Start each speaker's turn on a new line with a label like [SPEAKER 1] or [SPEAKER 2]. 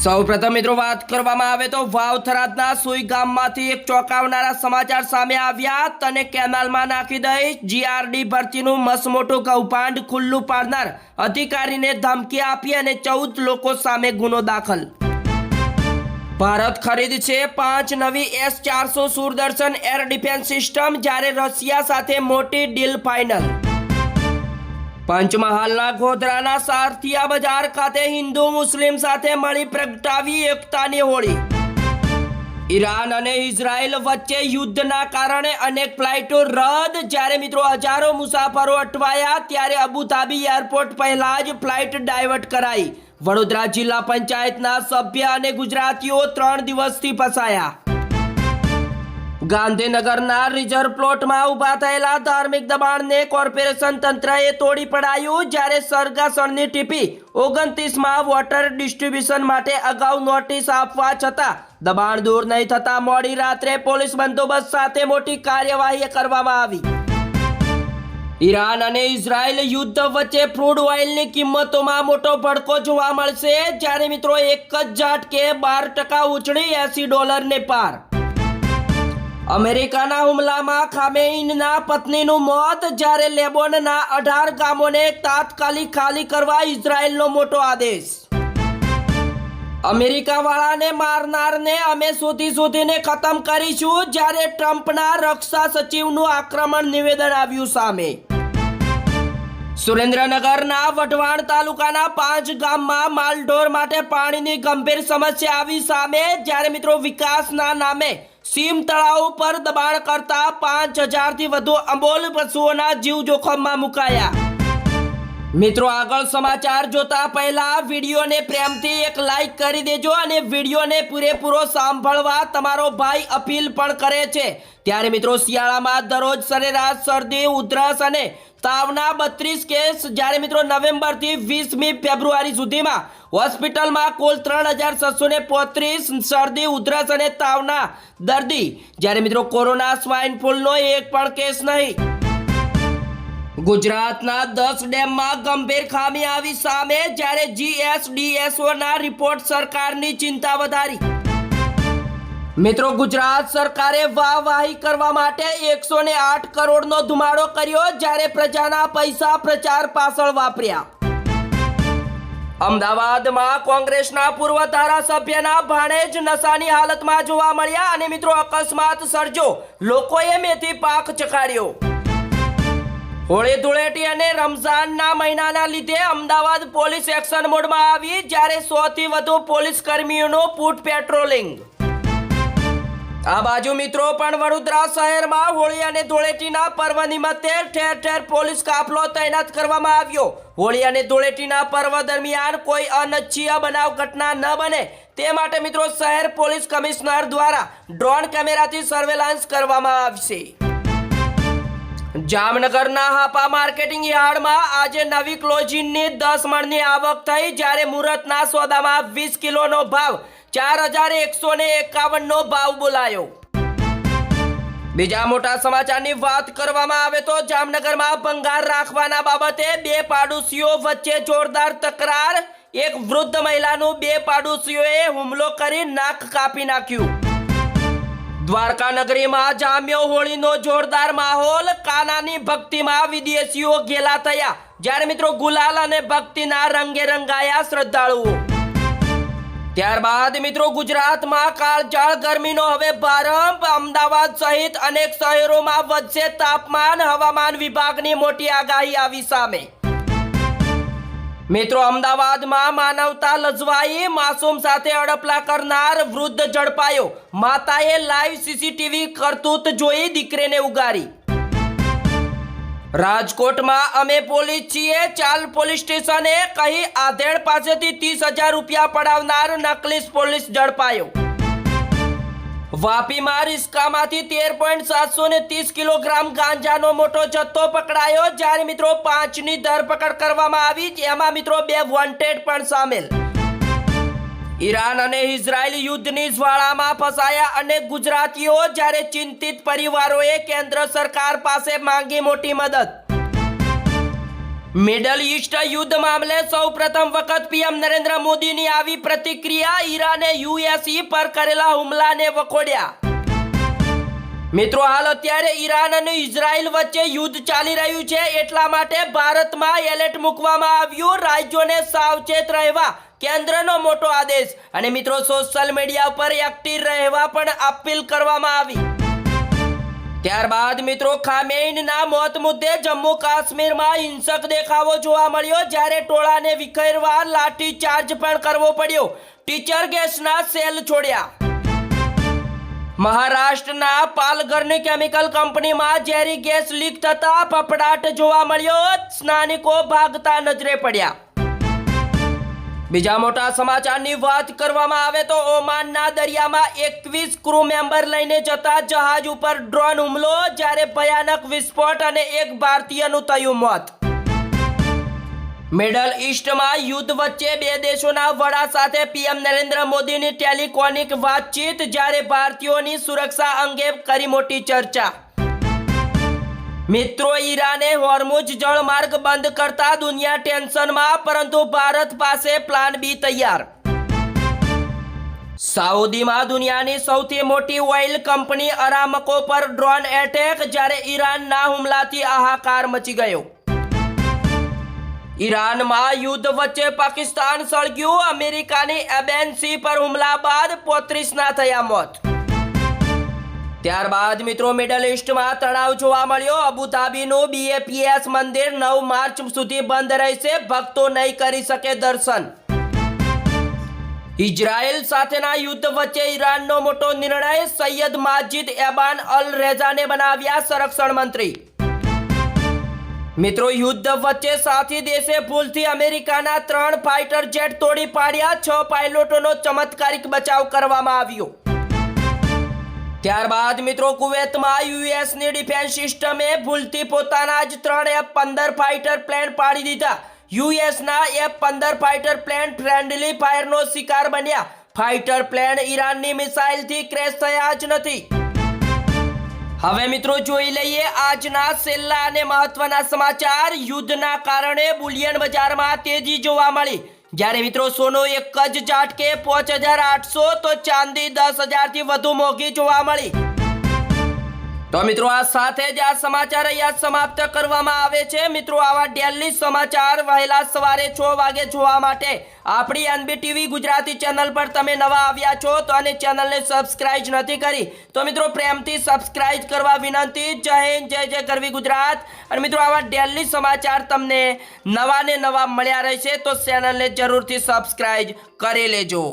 [SPEAKER 1] સૌપ્રથમ મિત્રો વાત કરવામાં આવે તો વાવ થરાદના સુઈ ગામમાંથી એક ચોંકાવનારા સમાચાર સામે આવ્યા. તને કેનાલમાં નાખી દઈશ. જીઆરડી ભરતીનું મસમોટું કૌભાંડ ખુલ્લું પાડનાર અધિકારીને ધમકી આપી અને 14 લોકો સામે ગુનો દાખલ. ભારત ખરીદશે 5 નવી S-400 સુરદર્શન એર ડિફેન્સ સિસ્ટમ, જ્યારે રશિયા સાથે મોટી ડીલ ફાઇનલ. પંચમહાલના ગોધરાના સારથિયા બજાર ખાતે હિન્દુ મુસ્લિમ સાથે મળી પ્રગટાવી એકતાની હોળી. ઈરાન અને ઇઝરાયલ વચ્ચે યુદ્ધના કારણે અનેક ફ્લાઇટો રદ, જ્યારે મિત્રો હજારો મુસાફરો અટવાયા. ત્યારે અબુધાબી એરપોર્ટ પહેલા જ ફ્લાઇટ ડાયવર્ટ કરાઈ. વડોદરા જિલ્લા પંચાયતના સભ્ય અને ગુજરાતીઓ 3 દિવસથી ફસાયા. ગાંધીનગરના રિઝર્વ પ્લોટમાં ઊભા થયેલા ધાર્મિક દબાણને કોર્પોરેશન તંત્રએ તોડી પડાયું. જ્યારે સરગાસણની ટીપી 29માં વોટર ડિસ્ટ્રીબ્યુશન માટે અગાઉ નોટિસ આપવા છતાં દબાણ દૂર નહીં થતા મોડી રાત્રે પોલીસ બંદોબસ્ત સાથે મોટી કાર્યવાહી કરવામાં આવી. ઈરાન અને ઇઝરાયલ યુદ્ધ વચ્ચે ક્રૂડ ઓઇલની કિંમતોમાં મોટો ભડકો જોવા મળશે. જ્યારે મિત્રો એક જ ઝાટકે 12% ઉછળી $80 પાર. અમેરિકાના હુમલામાં ખામેઈના પત્નીનું મોત, જ્યારે લેબોનના 18 ગામોને તાત્કાલિક ખાલી કરવા ઇઝરાયલનો મોટો આદેશ. અમેરિકાવાળાને મારનારને અમે શોધીને ખતમ કરીશું, જ્યારે ટ્રમ્પના રક્ષા સચિવનું આક્રમણ નિવેદન આવ્યું સામે. સુરેન્દ્રનગરના વઢવાણ તાલુકાના 5 ગામમાં માલઢોર માટે પાણીની ગંભીર સમસ્યા આવી સામે. જ્યારે મિત્રો વિકાસના નામે સીમ તળાવ પર દબાણ કરતા 5000થી વધુ અબોલ પશુઓના જીવ જોખમમાં મુકાયા. મિત્રો આગળ સમાચાર જોતા પહેલા વિડીયોને પ્રેમથી એક લાઈક કરી દેજો અને વિડીયોને પૂરેપૂરો સાંભળવા તમારો ભાઈ અપીલ પણ કરે છે. ત્યારે મિત્રો શિયાળામાં દરરોજ સરેરાશ શરદી, ઉધરસ અને તાવના 32 કેસ, જ્યારે મિત્રો નવેમ્બરથી 20મી ફેબ્રુઆરી સુધીમાં હોસ્પિટલમાં કુલ 3635 શરદી, ઉધરસ અને તાવના દર્દી, જ્યારે મિત્રો કોરોના સ્વાઇન ફ્લૂનો એક પણ કેસ નહીં. ગુજરાતના 10 ડેમમાં ગંભીર ખામી આવી સામે, જ્યારે GSDSOના રિપોર્ટ સરકારની ચિંતા વધારી. મિત્રો ગુજરાત સરકારે વાહવાહી કરવા માટે 108 કરોડનો ધુમાડો કર્યો, જ્યારે પ્રજાના પૈસા પ્રચાર પાછળ વાપર્યા. અમદાવાદમાં કોંગ્રેસના પૂર્વ ધારાસભ્યના ભાણેજ નશાની હાલતમાં જોવા મળ્યા અને મિત્રો અકસ્માત સર્જો, લોકોએ મેથી પાક ચખાડ્યો. હોળી ધૂળેટી અને રમઝાનના મહિનાના લીધે અમદાવાદ પોલીસ એક્શન મોડમાં આવી, જ્યારે 100થી વધુ પોલીસ કર્મીઓનું ફૂટ પેટ્રોલિંગ. આ બાજુ મિત્રો પણ વડોદરા શહેરમાં હોળી અને ધૂળેટીના પર્વ નિમિત્તે ઠેર ઠેર પોલીસ કાફલો તૈનાત કરવામાં આવ્યો. હોળી અને ધૂળેટીના પર્વ દરમિયાન કોઈ અનિચ્છનીય બનાવ ઘટના ન બને તે માટે મિત્રો શહેર પોલીસ કમિશનર દ્વારા ડ્રોન કેમેરાથી સર્વેલન્સ કરવામાં આવશે. જામનગરના હાપા માર્કેટિંગ યાર્ડમાં આજે નવી ક્લોઝિનની 10 મણની આવક થઈ, જ્યારે મુહૂર્તના સોદામાં 20 કિલોનો ભાવ 4151નો ભાવ બોલાયો. બીજા મોટા સમાચારની વાત કરવામાં આવે તો જામનગરમાં ભંગાર રાખવાના બાબતે 2 પાડોશીઓ વચ્ચે જોરદાર તકરાર. એક વૃદ્ધ મહિલાનું 2 પાડોશીઓએ હુમલો કરી નાક કાપી નાખ્યું. દ્વારકા નગરીમાં જામ્યો હોળીનો જોરદાર માહોલ. કાનાની ભક્તિમાં વિદેશીઓ ઘેલા થયા, જ્યારે મિત્રો ગુલાલ અને ભક્તિના રંગે રંગાયા શ્રદ્ધાળુઓ. ત્યારબાદ મિત્રો ગુજરાતમાં કાળઝાળ ગરમીનો હવે પ્રારંભ. અમદાવાદ સહિત અનેક શહેરોમાં વધશે તાપમાન, હવામાન વિભાગની મોટી આગાહી આવી સામે. મિત્રો અમદાવાદમાં માનવતા લજવાઈ, માસૂમ સાથે અડપલા કરનાર વૃદ્ધ ઝડપાયો. માતાએ લાઈવ CCTV કરતૂત જોઈ દીકરીને ઉગારી. રાજકોટમાં અમે પોલીસ છીએ, ચાલ પોલીસ સ્ટેશને કહી આધેડ પાસેથી 30,000 રૂપિયા પડાવનાર નકલી પોલીસ ઝડપાયો. વાપીમાં રિસ્કામાંથી 13.730 કિલોગ્રામ ગાંજાનો મોટો જથ્થો પકડાયો, જ્યારે મિત્રો 5ની ધરપકડ કરવામાં આવી, જેમાં મિત્રો 2 વોન્ટેડ પણ સામેલ. ઈરાન અને ઇઝરાયલ યુદ્ધની જ્વાળામાં ફસાયા અનેક ગુજરાતીઓ, જ્યારે ચિંતિત પરિવારોએ કેન્દ્ર સરકાર પાસે માંગી મોટી મદદ. મિડલ ઈસ્ટ યુદ્ધ મામલે સૌપ્રથમ વખત પીએમ નરેન્દ્ર મોદીની આવી પ્રતિક્રિયા. ઈરાને યુએસઈ પર કરેલા હુમલાને વખોડ્યા. મિત્રો, હાલ અત્યારે ઈરાન અને ઇઝરાયલ વચ્ચે યુદ્ધ ચાલી રહ્યું છે, એટલા માટે ભારતમાં એલર્ટ મૂકવામાં આવ્યું. રાજ્યોને સાવચેત રહેવા કેન્દ્રનો મોટો આદેશ. અને મિત્રો, સોશિયલ મીડિયા પર એક્ટિવ રહેવા પણ અપીલ કરવામાં આવી. ત્યારબાદ મિત્રો, ખામેઈના મોત મુદ્દે જમ્મુ કાશ્મીરમાં હિંસક દેખાવો જોવા મળ્યો, જ્યારે ટોળાને વિખેરવા લાઠી ચાર્જ પણ કરવો પડ્યો. ટીચર ગેસના સેલ છોડ્યા. મહારાષ્ટ્રના પાલઘરની કેમિકલ કંપનીમાં ઝેરી ગેસ લીક થતા ફફડાટ જોવા મળ્યો. સ્થાનિકો ભાગતા નજરે પડ્યા. બીજા મોટા સમાચારની વાત કરવામાં આવે તો ઓમાનના દરિયામાં 21 ક્રૂ મેમ્બર લઈને જતા જહાજ ઉપર ડ્રોન હુમલો, જ્યારે ભયાનક વિસ્ફોટ અને એક ભારતીયનું થયું મોત. મિડલ ઈસ્ટમાં યુદ્ધ વચ્ચે બે દેશોના વડા સાથે પીએમ નરેન્દ્ર મોદીની ટેલિફોનિક વાતચીત, જ્યારે ભારતીયોની સુરક્ષા અંગે કરી મોટી ચર્ચા. મિત્રો, ઈરાને હોર્મુઝ જળમાર્ગ બંધ કરતા દુનિયા ટેન્શનમાં, પરંતુ ભારત પાસે પ્લાન બી તૈયાર. સાઉદીમાં દુનિયાની સૌથી મોટી ઓઇલ કંપની અરામકો પર ડ્રોન એટેક, જ્યારે ઈરાનના હુમલાથી હાહાકાર મચી ગયો. ઈરાનમાં યુદ્ધ વચ્ચે પાકિસ્તાન સળગ્યું. અમેરિકાની એમ્બેસી પર હુમલા બાદ 35ના થયા મોત. ત્યારબાદ મિત્રો, મિડલ ઈસ્ટમાં તણાવ જોવા મળ્યો. અબુધાબીનું BAPS મંદિર 9 માર્ચ સુધી બંધ રહેશે. ભક્તો નહીં કરી શકે દર્શન. ઇઝરાયલ સાથેના યુદ્ધ વચ્ચે ઈરાનનો મોટો નિર્ણય. સૈયદ માજિદ એબાન અલ રેઝાને બનાવ્યા સંરક્ષણ મંત્રી. મિત્રો, યુદ્ધ વચ્ચે સાથી દેશે ભૂલથી અમેરિકાના 3 ફાઇટર જેટ તોડી પાડ્યા. 6 પાયલોટોનો ચમત્કારિક બચાવ કરવામાં આવ્યો. ત્યારબાદ મિત્રો, કુવૈતમાં યુએસની ડિફેન્સ સિસ્ટમે ભૂલથી પોતાના જ 3 F-15 ફાઇટર પ્લેન પાડી દીધા. યુએસના F-15 ફાઇટર પ્લેન ફ્રેન્ડલી ફાયરનો શિકાર બન્યા. ફાઇટર પ્લેન ઈરાનની મિસાઇલથી ક્રેશ થયા જ નથી. હવે મિત્રો, જોઈ લઈએ આજના છેલ્લા અને મહત્વના સમાચાર. યુદ્ધના કારણે બુલિયન બજારમાં તેજી જોવા મળી, જ્યારે મિત્રો સોનું એક જ ઝાટકે 5800, તો ચાંદી 10,000થી વધુ મોંઘી જોવા મળી. તો મિત્રો, આ સાથે જ આ સમાચાર અહીંયા સમાપ્ત કરવામાં આવે છે. મિત્રો, આવા ડેલી સમાચાર વહેલા સવારે 6 વાગે જોવા માટે આપણી NBTV ગુજરાતી ચેનલ પર તમે નવા આવ્યા છો તો અને ચેનલને સબસ્ક્રાઇબ નથી કરી તો મિત્રો પ્રેમથી સબસ્ક્રાઇબ કરવા વિનંતી. જય હિન્દ, જય જય ગરવી ગુજરાત. અને મિત્રો, આવા ડેલી સમાચાર તમને નવા ને નવા મળ્યા રહેશે, તો ચેનલને જરૂરથી સબસ્ક્રાઇબ કરી લેજો.